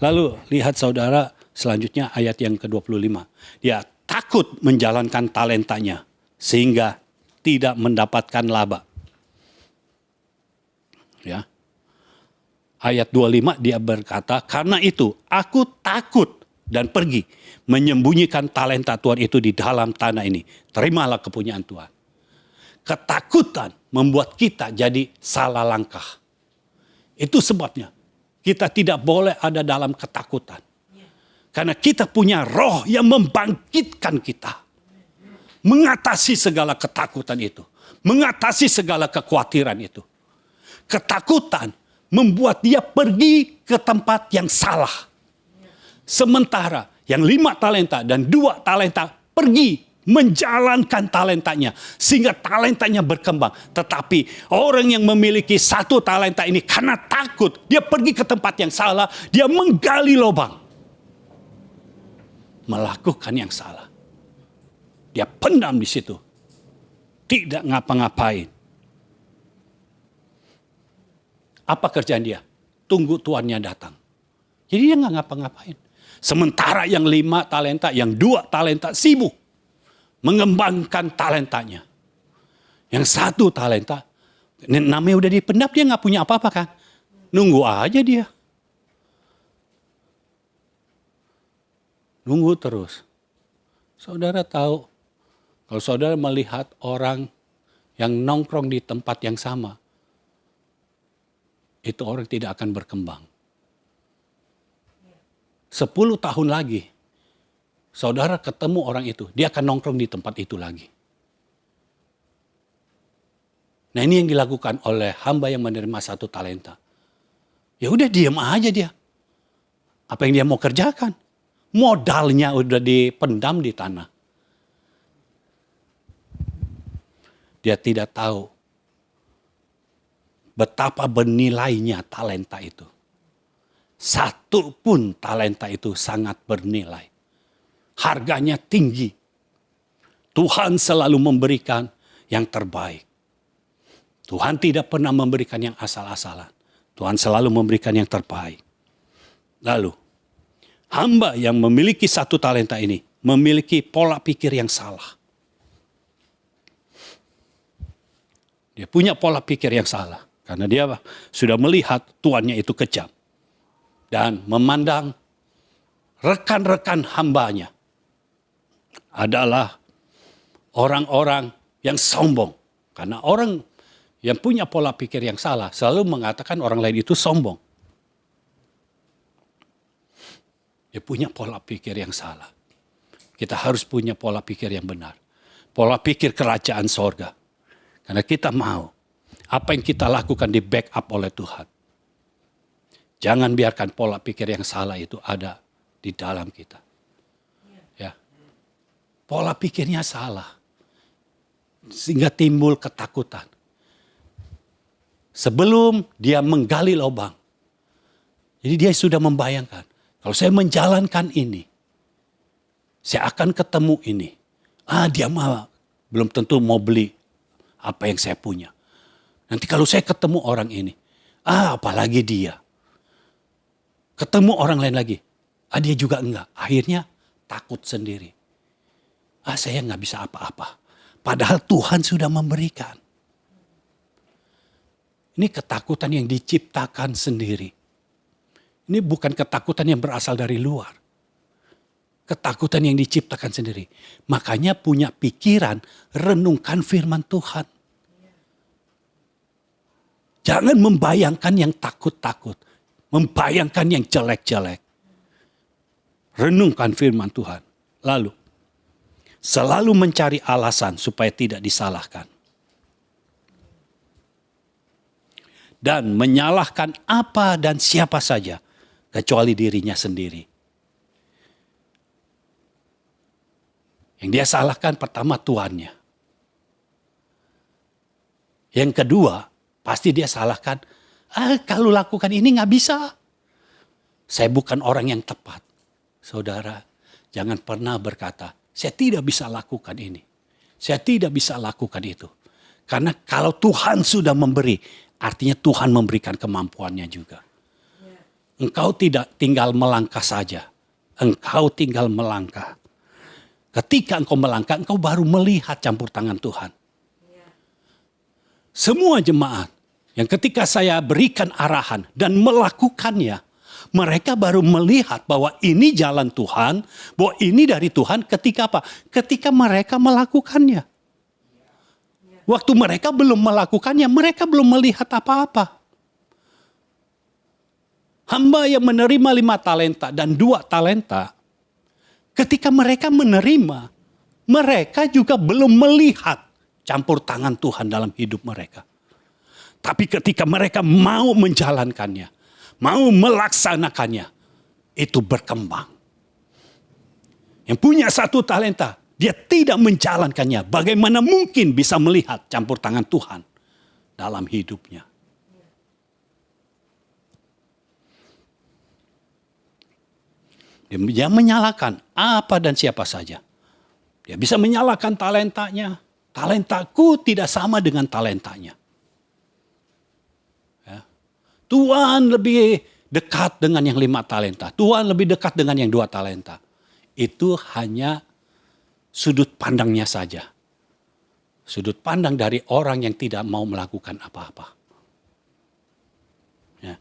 Lalu lihat saudara selanjutnya ayat yang ke-25. Dia takut menjalankan talentanya sehingga tidak mendapatkan laba. Ya. Ayat 25 dia berkata, karena itu aku takut dan pergi menyembunyikan talenta Tuhan itu di dalam tanah ini. Terimalah kepunyaan Tuhan. Ketakutan membuat kita jadi salah langkah. Itu sebabnya kita tidak boleh ada dalam ketakutan. Karena kita punya roh yang membangkitkan kita. Mengatasi segala ketakutan itu. mengatasi segala kekhawatiran itu. Ketakutan membuat dia pergi ke tempat yang salah. Sementara yang 5 talenta dan 2 talenta pergi menjalankan talentanya. Sehingga talentanya berkembang. Tetapi orang yang memiliki 1 talenta ini karena takut. Dia pergi ke tempat yang salah. Dia menggali lubang. Melakukan yang salah. Dia pendam di situ. Tidak ngapa-ngapain. Apa kerjaan dia? Tunggu tuannya datang. Jadi dia nggak ngapa-ngapain. Sementara yang 5 talenta, yang 2 talenta sibuk mengembangkan talentanya. Yang 1 talenta, namanya udah dipendam, dia nggak punya apa-apa kan. Nunggu aja dia. Nunggu terus. Saudara tahu, kalau saudara melihat orang yang nongkrong di tempat yang sama, itu orang tidak akan berkembang. 10 tahun lagi, saudara ketemu orang itu, dia akan nongkrong di tempat itu lagi. Nah ini yang dilakukan oleh hamba yang menerima 1 talenta. Ya udah diam aja dia. Apa yang dia mau kerjakan? Modalnya udah dipendam di tanah. Dia tidak tahu betapa bernilainya talenta itu. 1 pun talenta itu sangat bernilai. Harganya tinggi. Tuhan selalu memberikan yang terbaik. Tuhan tidak pernah memberikan yang asal-asalan. Tuhan selalu memberikan yang terbaik. Lalu, hamba yang memiliki 1 talenta ini memiliki pola pikir yang salah. Dia punya pola pikir yang salah. Karena dia sudah melihat tuannya itu kejam. Dan memandang rekan-rekan hambanya adalah orang-orang yang sombong. Karena orang yang punya pola pikir yang salah selalu mengatakan orang lain itu sombong. Dia punya pola pikir yang salah. Kita harus punya pola pikir yang benar. Pola pikir kerajaan sorga. Karena kita mau apa yang kita lakukan di backup oleh Tuhan. Jangan biarkan pola pikir yang salah itu ada di dalam kita. Ya. Pola pikirnya salah. Sehingga timbul ketakutan. Sebelum dia menggali lubang. Jadi dia sudah membayangkan. Kalau saya menjalankan ini. Saya akan ketemu ini. Dia mah belum tentu mau beli apa yang saya punya. Nanti kalau saya ketemu orang ini. Apalagi dia. Ketemu orang lain lagi. Dia juga enggak. Akhirnya takut sendiri. Saya enggak bisa apa-apa. Padahal Tuhan sudah memberikan. Ini ketakutan yang diciptakan sendiri. Ini bukan ketakutan yang berasal dari luar. Ketakutan yang diciptakan sendiri. Makanya punya pikiran, renungkan firman Tuhan. Jangan membayangkan yang takut-takut. Membayangkan yang jelek-jelek. Renungkan firman Tuhan. Lalu, selalu mencari alasan supaya tidak disalahkan. Dan menyalahkan apa dan siapa saja, kecuali dirinya sendiri. Yang dia salahkan pertama tuannya. Yang kedua, pasti dia salahkan, kalau lakukan ini nggak bisa. Saya bukan orang yang tepat. Saudara, jangan pernah berkata, saya tidak bisa lakukan ini. Saya tidak bisa lakukan itu. Karena kalau Tuhan sudah memberi, artinya Tuhan memberikan kemampuannya juga. Engkau tidak tinggal melangkah saja. Engkau tinggal melangkah. Ketika engkau melangkah, engkau baru melihat campur tangan Tuhan. Semua jemaat yang ketika saya berikan arahan dan melakukannya, mereka baru melihat bahwa ini jalan Tuhan, bahwa ini dari Tuhan ketika apa? Ketika mereka melakukannya. Waktu mereka belum melakukannya, mereka belum melihat apa-apa. Hamba yang menerima 5 talenta dan 2 talenta, ketika mereka menerima, mereka juga belum melihat campur tangan Tuhan dalam hidup mereka. Tapi ketika mereka mau menjalankannya, mau melaksanakannya, itu berkembang. Yang punya 1 talenta, dia tidak menjalankannya. Bagaimana mungkin bisa melihat campur tangan Tuhan dalam hidupnya? Dia menyalahkan apa dan siapa saja. Dia bisa menyalahkan talentanya. Talentaku tidak sama dengan talentanya. Ya. Tuhan lebih dekat dengan yang 5 talenta. Tuhan lebih dekat dengan yang 2 talenta. Itu hanya sudut pandangnya saja. Sudut pandang dari orang yang tidak mau melakukan apa-apa. Ya.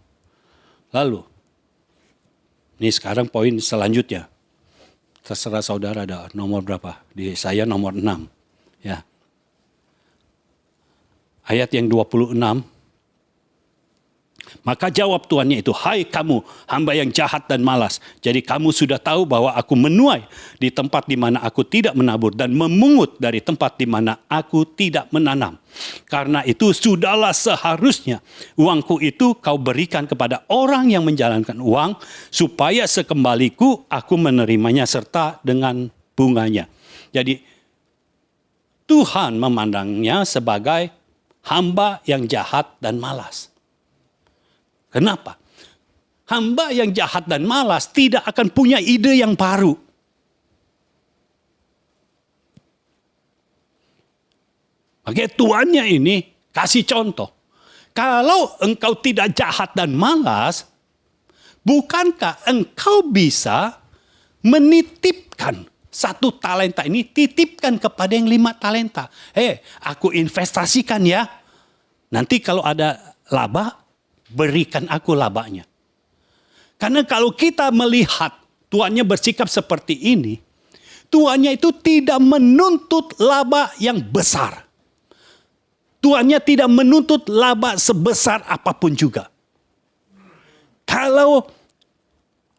Lalu, ini sekarang poin selanjutnya. Terserah saudara ada nomor berapa. Di saya nomor 6. Ya. Ayat yang 26. Maka jawab tuannya itu, hai kamu hamba yang jahat dan malas. Jadi kamu sudah tahu bahwa aku menuai di tempat di mana aku tidak menabur dan memungut dari tempat di mana aku tidak menanam. Karena itu sudahlah seharusnya uangku itu kau berikan kepada orang yang menjalankan uang, supaya sekembaliku aku menerimanya serta dengan bunganya. Jadi Tuhan memandangnya sebagai hamba yang jahat dan malas. Kenapa? Hamba yang jahat dan malas tidak akan punya ide yang baru. Bagi tuannya ini kasih contoh. Kalau engkau tidak jahat dan malas, bukankah engkau bisa menitipkan 1 talenta ini, titipkan kepada yang 5 talenta. Aku investasikan ya. Nanti kalau ada laba, berikan aku labanya. Karena kalau kita melihat tuannya bersikap seperti ini, tuannya itu tidak menuntut laba yang besar. Tuannya tidak menuntut laba sebesar apapun juga. Kalau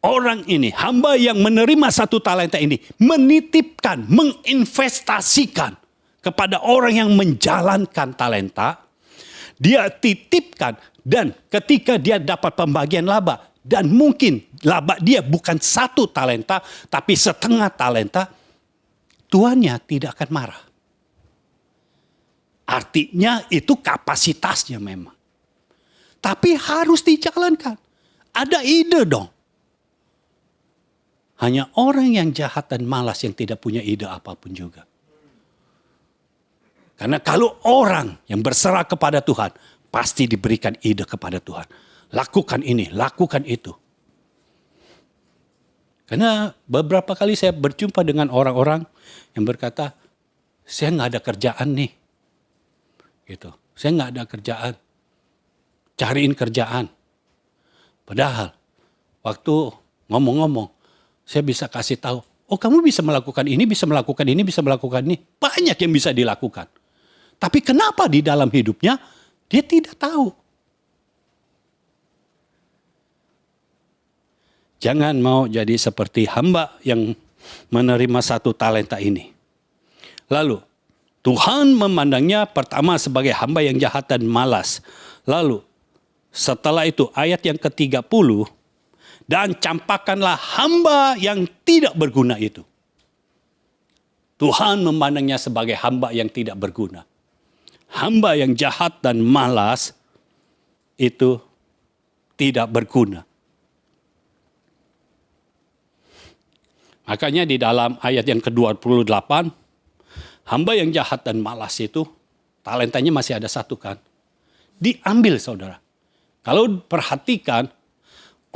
orang ini, hamba yang menerima 1 talenta ini, menitipkan, menginvestasikan kepada orang yang menjalankan talenta, dia titipkan. Dan ketika dia dapat pembagian laba, dan mungkin laba dia bukan 1 talenta, tapi setengah talenta, tuannya tidak akan marah. Artinya itu kapasitasnya memang. Tapi harus dijalankan. Ada ide dong. Hanya orang yang jahat dan malas yang tidak punya ide apapun juga. Karena kalau orang yang berserah kepada Tuhan, pasti diberikan ide kepada Tuhan. Lakukan ini, lakukan itu. Karena beberapa kali saya berjumpa dengan orang-orang yang berkata, saya nggak ada kerjaan nih. Gitu. Saya nggak ada kerjaan. Cariin kerjaan. Padahal waktu ngomong-ngomong, saya bisa kasih tahu, oh kamu bisa melakukan ini, bisa melakukan ini, bisa melakukan ini. Banyak yang bisa dilakukan. Tapi kenapa di dalam hidupnya dia tidak tahu? Jangan mau jadi seperti hamba yang menerima 1 talenta ini. Lalu, Tuhan memandangnya pertama sebagai hamba yang jahat dan malas. Lalu, setelah itu ayat yang ke-30, dan campakkanlah hamba yang tidak berguna itu. Tuhan memandangnya sebagai hamba yang tidak berguna. Hamba yang jahat dan malas itu tidak berguna. Makanya di dalam ayat yang ke-28, hamba yang jahat dan malas itu talentanya masih ada 1 kan. Diambil saudara. Kalau perhatikan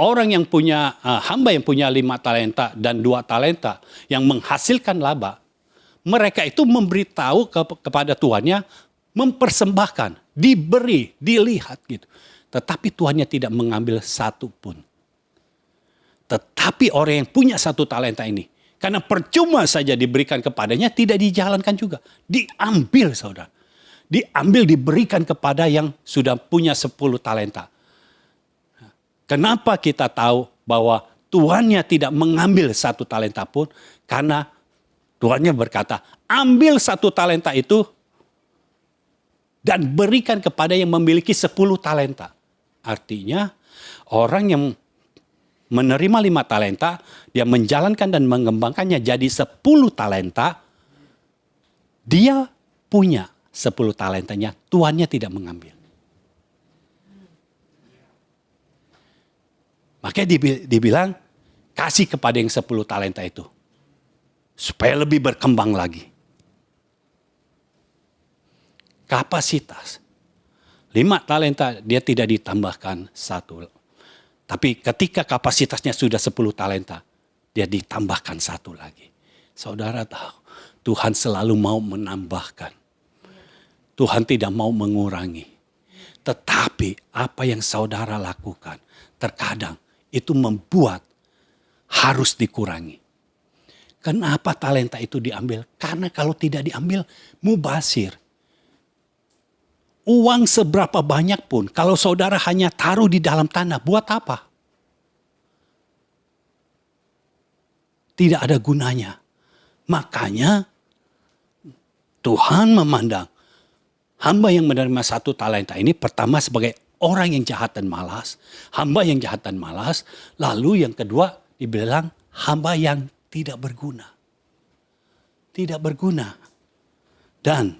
orang yang punya, hamba yang punya 5 talenta dan 2 talenta yang menghasilkan laba, mereka itu memberitahu kepada tuannya, mempersembahkan, diberi, dilihat gitu. Tetapi tuannya tidak mengambil 1 pun. Tetapi orang yang punya 1 talenta ini, karena percuma saja diberikan kepadanya, tidak dijalankan juga. Diambil saudara. Diambil, diberikan kepada yang sudah punya 10 talenta. Kenapa kita tahu bahwa tuannya tidak mengambil 1 talenta pun? Karena tuannya berkata, ambil 1 talenta itu, dan berikan kepada yang memiliki 10 talenta. Artinya orang yang menerima 5 talenta, dia menjalankan dan mengembangkannya jadi 10 talenta, dia punya 10 talentanya, tuannya tidak mengambil. Makanya dibilang, kasih kepada yang 10 talenta itu. Supaya lebih berkembang lagi. Kapasitas. 5 talenta dia tidak ditambahkan 1. Tapi ketika kapasitasnya sudah 10 talenta, dia ditambahkan 1 lagi. Saudara tahu, Tuhan selalu mau menambahkan. Tuhan tidak mau mengurangi. Tetapi apa yang saudara lakukan, terkadang itu membuat harus dikurangi. Kenapa talenta itu diambil? Karena kalau tidak diambil, mubazir. Uang seberapa banyak pun, kalau saudara hanya taruh di dalam tanah, buat apa? Tidak ada gunanya. Makanya Tuhan memandang hamba yang menerima 1 talenta ini pertama sebagai orang yang jahat dan malas. Hamba yang jahat dan malas. Lalu yang kedua dibilang hamba yang tidak berguna. Tidak berguna. Dan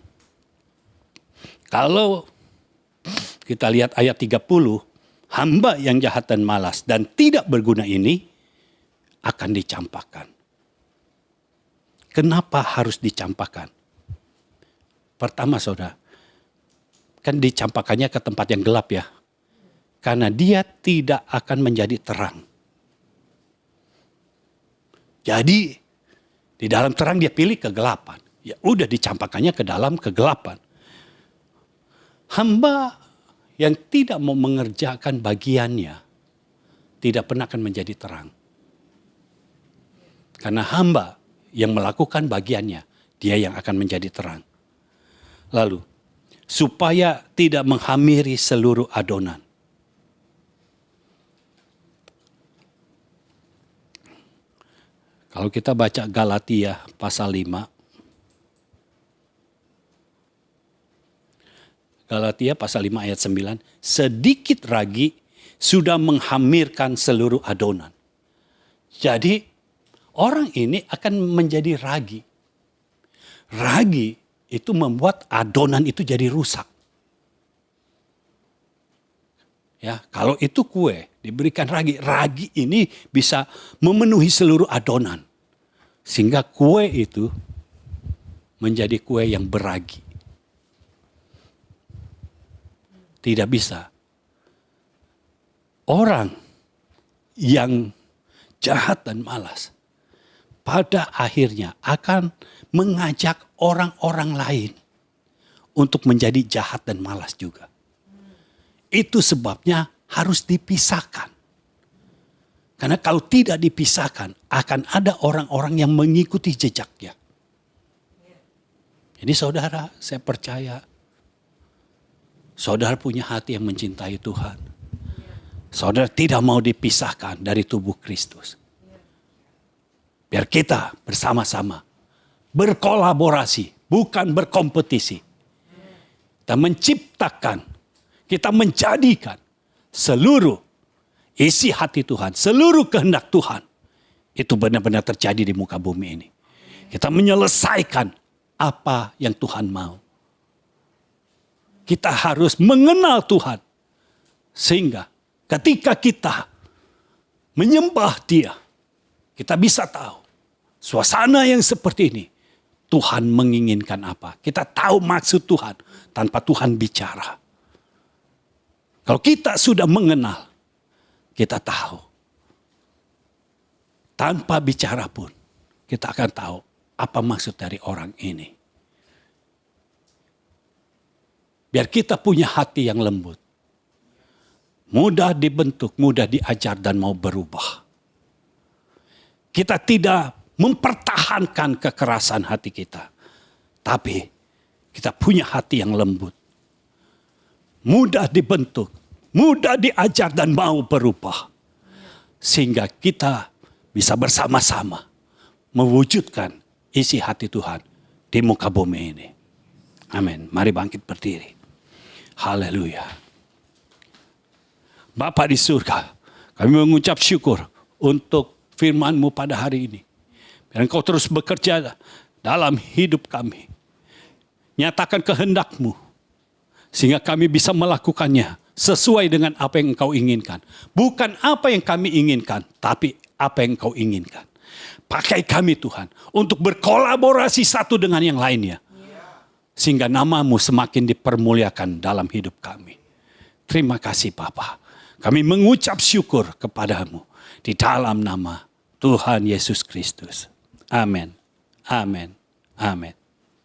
kalau kita lihat ayat 30, hamba yang jahat dan malas dan tidak berguna ini akan dicampakkan. Kenapa harus dicampakkan? Pertama saudara, kan dicampakkannya ke tempat yang gelap ya. Karena dia tidak akan menjadi terang. Jadi di dalam terang dia pilih kegelapan. Ya udah dicampakkannya ke dalam kegelapan. Hamba yang tidak mau mengerjakan bagiannya tidak pernah akan menjadi terang. Karena hamba yang melakukan bagiannya, dia yang akan menjadi terang. Lalu, supaya tidak menghamiri seluruh adonan. Kalau kita baca Galatia pasal 5. Galatia pasal 5 ayat 9. Sedikit ragi sudah menghamirkan seluruh adonan. Jadi orang ini akan menjadi ragi. Ragi itu membuat adonan itu jadi rusak. Ya, kalau itu kue diberikan ragi, ragi ini bisa memenuhi seluruh adonan. Sehingga kue itu menjadi kue yang beragi. Tidak bisa. Orang yang jahat dan malas pada akhirnya akan mengajak orang-orang lain untuk menjadi jahat dan malas juga. Itu sebabnya harus dipisahkan. Karena kalau tidak dipisahkan, akan ada orang-orang yang mengikuti jejaknya. Jadi saudara, saya percaya saudara punya hati yang mencintai Tuhan. Saudara tidak mau dipisahkan dari tubuh Kristus. Biar kita bersama-sama berkolaborasi, bukan berkompetisi. Kita menciptakan, kita menjadikan seluruh isi hati Tuhan, seluruh kehendak Tuhan. Itu benar-benar terjadi di muka bumi ini. Kita menyelesaikan apa yang Tuhan mau. Kita harus mengenal Tuhan. Sehingga ketika kita menyembah Dia, kita bisa tahu suasana yang seperti ini. Tuhan menginginkan apa. Kita tahu maksud Tuhan tanpa Tuhan bicara. Kalau kita sudah mengenal, kita tahu. Tanpa bicara pun, kita akan tahu apa maksud dari orang ini. Biar kita punya hati yang lembut. Mudah dibentuk, mudah diajar dan mau berubah. Kita tidak mempertahankan kekerasan hati kita. Tapi kita punya hati yang lembut. Mudah dibentuk, mudah diajar dan mau berubah. Sehingga kita bisa bersama-sama mewujudkan isi hati Tuhan di muka bumi ini. Amin. Mari bangkit berdiri. Haleluya. Bapa di surga, kami mengucap syukur untuk firman-Mu pada hari ini. Biar Engkau terus bekerja dalam hidup kami. Nyatakan kehendak-Mu, sehingga kami bisa melakukannya sesuai dengan apa yang Engkau inginkan. Bukan apa yang kami inginkan, tapi apa yang Engkau inginkan. Pakai kami Tuhan, untuk berkolaborasi satu dengan yang lainnya. Sehingga nama-Mu semakin dipermuliakan dalam hidup kami. Terima kasih Bapa. Kami mengucap syukur kepadamu di dalam nama Tuhan Yesus Kristus. Amin. Amin. Amin.